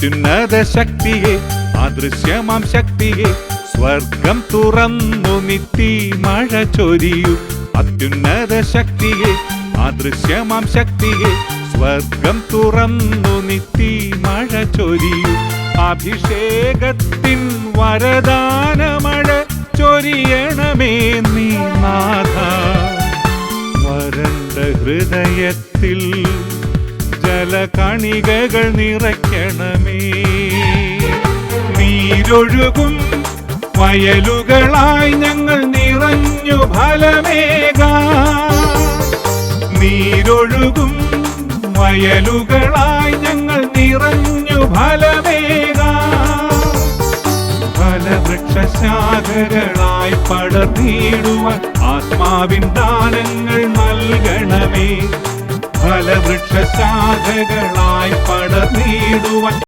അത്യുന്നത ശക്തിയെ അദൃശ്യമാം ശക്തിയെ സ്വർഗം തുറന്നു നിത്തി മഴ ചൊരിയൂ. അത്യുന്നത ശക്തിയെ അദൃശ്യമാം ശക്തിയെ സ്വർഗം തുറന്നു നിത്തി മഴ ചൊരിയൂ. അഭിഷേകത്തിൻ വരദാനമഴ ചൊരിയണമേ നീ നാഥ. വരണ്ട ഹൃദയത്തിൽ ജലകണികകൾ നിറയ്ക്കണമേ. നീരൊഴുകും വയലുകളായി ഞങ്ങൾ നിറഞ്ഞു ഫലമേകാം. നീരൊഴുകും വയലുകളായി ഞങ്ങൾ നിറഞ്ഞു ഫലമേകാം. ഫലവൃക്ഷശാഖകളായി പടർന്നിടുവാൻ ആത്മാവിൻ ദാനങ്ങൾ നൽകണമേ. ഫലവൃക്ഷശാഖകളായി പടർന്നിടുവാൻ